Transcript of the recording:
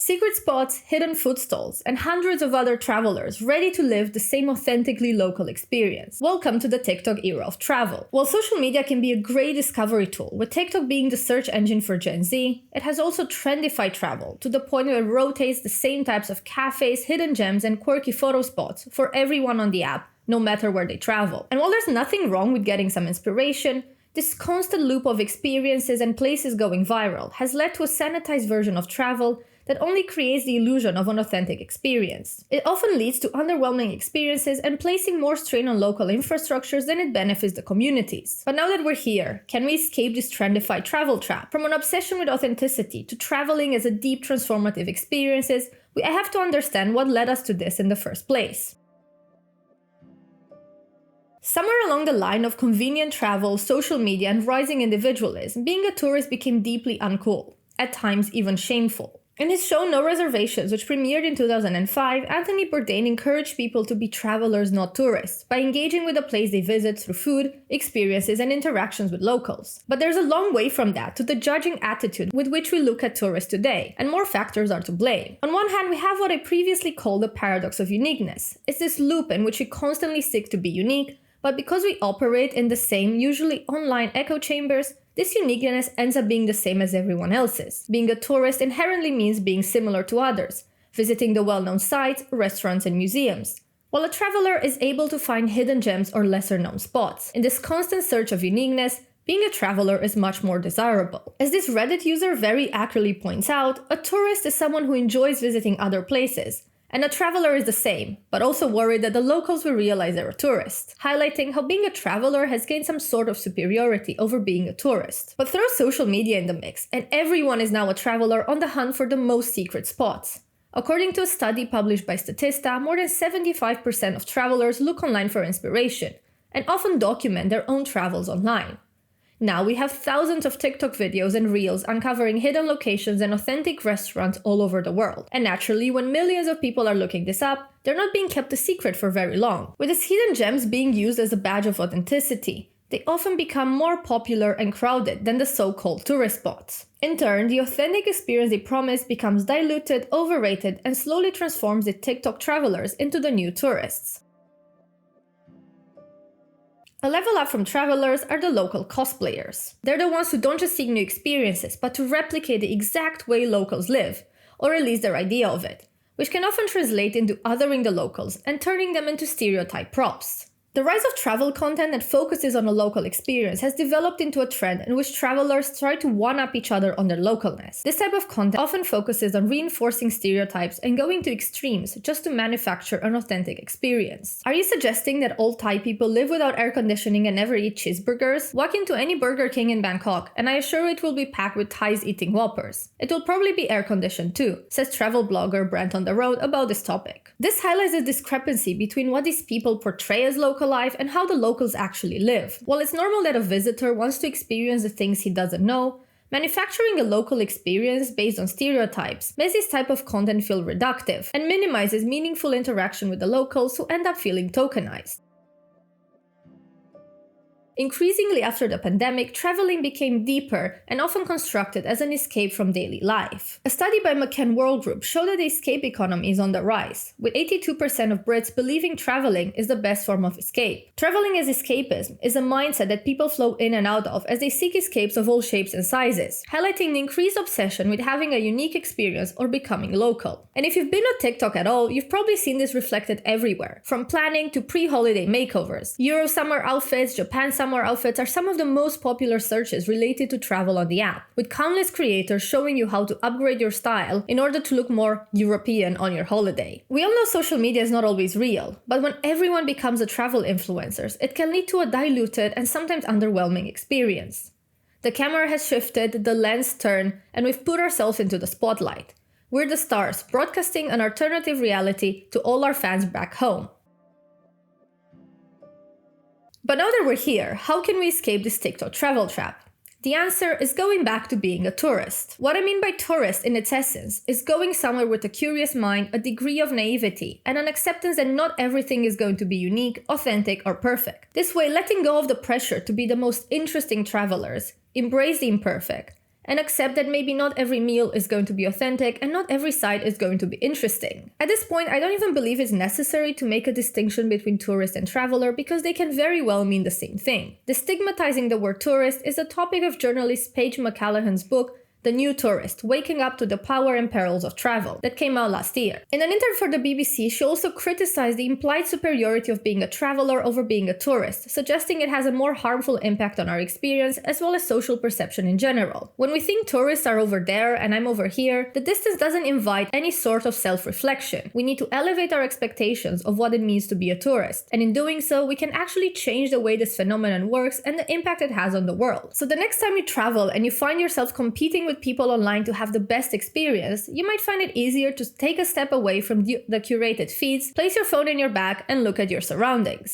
secret spots, hidden food stalls, and hundreds of other travelers ready to live the same authentically local experience. Welcome to the TikTok era of travel. While social media can be a great discovery tool, with TikTok being the search engine for Gen Z, it has also trendified travel to the point where it rotates the same types of cafes, hidden gems, and quirky photo spots for everyone on the app, no matter where they travel. And while there's nothing wrong with getting some inspiration, this constant loop of experiences and places going viral has led to a sanitized version of travel that only creates the illusion of an authentic experience. It often leads to underwhelming experiences and placing more strain on local infrastructures than it benefits the communities. But now that we're here, can we escape this trendified travel trap? From an obsession with authenticity to traveling as a deep transformative experiences, we have to understand what led us to this in the first place. Somewhere along the line of convenient travel, social media, and rising individualism, being a tourist became deeply uncool, at times even shameful. In his show No Reservations, which premiered in 2005, Anthony Bourdain encouraged people to be travelers, not tourists, by engaging with the place they visit through food, experiences, and interactions with locals. But there's a long way from that to the judging attitude with which we look at tourists today, and more factors are to blame. On one hand, we have what I previously called the paradox of uniqueness. It's this loop in which we constantly seek to be unique, but because we operate in the same, usually online echo chambers, this uniqueness ends up being the same as everyone else's. Being a tourist inherently means being similar to others, visiting the well-known sites, restaurants, and museums, while a traveler is able to find hidden gems or lesser-known spots. In this constant search of uniqueness, being a traveler is much more desirable. As this Reddit user very accurately points out, a tourist is someone who enjoys visiting other places, and a traveler is the same, but also worried that the locals will realize they're a tourist, highlighting how being a traveler has gained some sort of superiority over being a tourist. But throw social media in the mix, and everyone is now a traveler on the hunt for the most secret spots. According to a study published by Statista, more than 75% of travelers look online for inspiration, and often document their own travels online. Now we have thousands of TikTok videos and reels uncovering hidden locations and authentic restaurants all over the world. And naturally, when millions of people are looking this up, they're not being kept a secret for very long. With these hidden gems being used as a badge of authenticity, they often become more popular and crowded than the so-called tourist spots. In turn, the authentic experience they promise becomes diluted, overrated, and slowly transforms the TikTok travelers into the new tourists. A level up from travelers are the local cosplayers. They're the ones who don't just seek new experiences, but to replicate the exact way locals live, or at least their idea of it, which can often translate into othering the locals and turning them into stereotype props. The rise of travel content that focuses on a local experience has developed into a trend in which travelers try to one-up each other on their localness. This type of content often focuses on reinforcing stereotypes and going to extremes just to manufacture an authentic experience. Are you suggesting that all Thai people live without air conditioning and never eat cheeseburgers? Walk into any Burger King in Bangkok, and I assure it will be packed with Thais eating Whoppers. It will probably be air-conditioned too, says travel blogger Brent on the Road about this topic. This highlights the discrepancy between what these people portray as local life and how the locals actually live. While it's normal that a visitor wants to experience the things he doesn't know, manufacturing a local experience based on stereotypes makes this type of content feel reductive and minimizes meaningful interaction with the locals who end up feeling tokenized. Increasingly after the pandemic, traveling became deeper and often constructed as an escape from daily life. A study by McCann World Group showed that the escape economy is on the rise, with 82% of Brits believing traveling is the best form of escape. Traveling as escapism is a mindset that people flow in and out of as they seek escapes of all shapes and sizes, highlighting the increased obsession with having a unique experience or becoming local. And if you've been on TikTok at all, you've probably seen this reflected everywhere, from planning to pre-holiday makeovers. Euro summer outfits, Japan summer outfits are some of the most popular searches related to travel on the app, with countless creators showing you how to upgrade your style in order to look more European on your holiday. We all know social media is not always real, but when everyone becomes a travel influencer, it can lead to a diluted and sometimes underwhelming experience. The camera has shifted, the lens turned, and we've put ourselves into the spotlight. We're the stars, broadcasting an alternative reality to all our fans back home. But now that we're here, how can we escape this TikTok travel trap? The answer is going back to being a tourist. What I mean by tourist in its essence is going somewhere with a curious mind, a degree of naivety, and an acceptance that not everything is going to be unique, authentic, or perfect. This way, letting go of the pressure to be the most interesting travelers, embrace the imperfect, and accept that maybe not every meal is going to be authentic and not every site is going to be interesting. At this point, I don't even believe it's necessary to make a distinction between tourist and traveler because they can very well mean the same thing. Destigmatizing the word tourist is the topic of journalist Paige McCallahan's book, The New Tourist, Waking Up to the Power and Perils of Travel, that came out last year. In an interview for the BBC, she also criticized the implied superiority of being a traveler over being a tourist, suggesting it has a more harmful impact on our experience as well as social perception in general. When we think tourists are over there and I'm over here, the distance doesn't invite any sort of self-reflection. We need to elevate our expectations of what it means to be a tourist, and in doing so, we can actually change the way this phenomenon works and the impact it has on the world. So the next time you travel and you find yourself competing with people online to have the best experience, you might find it easier to take a step away from the curated feeds, place your phone in your bag, and look at your surroundings.